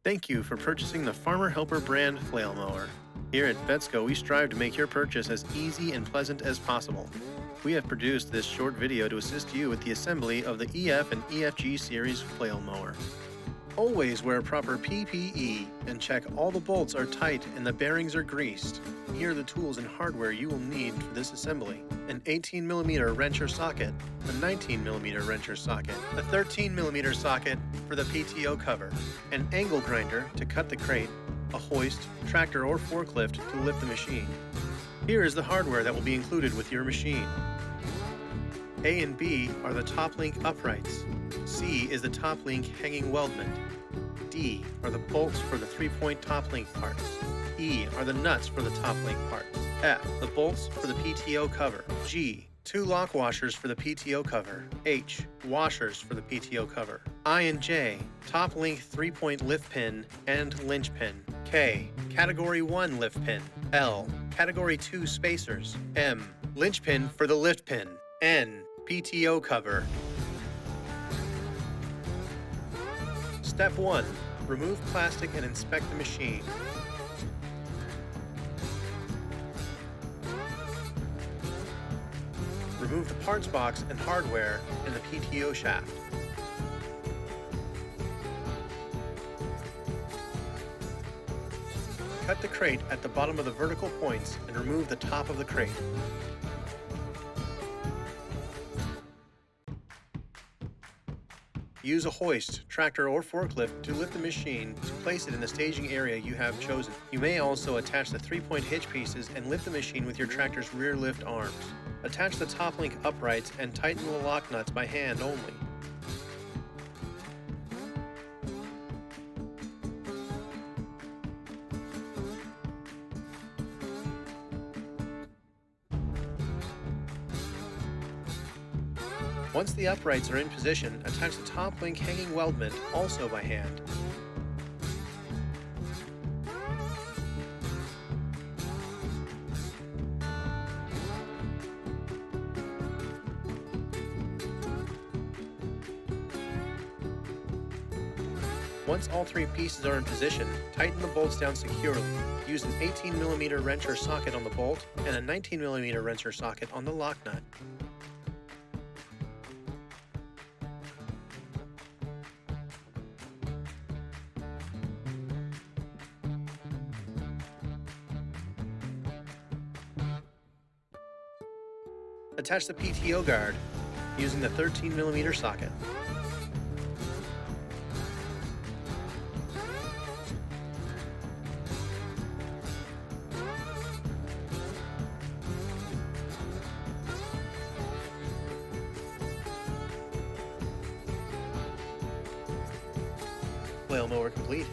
Thank you for purchasing the Farmer Helper brand Flail mower. Here at Betstco, we strive to make your purchase as easy and pleasant as possible. We have produced this short video to assist you with the assembly of the EF and EFG series Flail mower. Always wear proper PPE and check all the bolts are tight and the bearings are greased. Here are the tools and hardware you will need for this assembly: an 18mm wrench or socket, a 19mm wrench or socket, a 13mm socket for the PTO cover, an angle grinder to cut the crate, a hoist, tractor, or forklift to lift the machine. Here is the hardware that will be included with your machine. A and B are the top link uprights. C is the top link hanging weldment. D are the bolts for the 3-point top link parts. E are the nuts for the top link parts. F, the bolts for the PTO cover. G, 2 lock washers for the PTO cover. H, washers for the PTO cover. I and J, top link 3-point lift pin and linch pin. K, category 1 lift pin. L, category 2 spacers. M, linch pin for the lift pin. N, PTO cover. Step 1. Remove plastic and inspect the machine. Remove the parts box and hardware in the PTO shaft. Cut the crate at the bottom of the vertical points and remove the top of the crate. Use a hoist, tractor, or forklift to lift the machine to place it in the staging area you have chosen. You may also attach the 3-point hitch pieces and lift the machine with your tractor's rear lift arms. Attach the top link uprights and tighten the lock nuts by hand only. Once the uprights are in position, attach the top link hanging weldment also by hand. Once all 3 pieces are in position, tighten the bolts down securely. Use an 18mm wrench or socket on the bolt and a 19mm wrench or socket on the lock nut. Attach the PTO guard using the 13mm socket. Flail mower complete.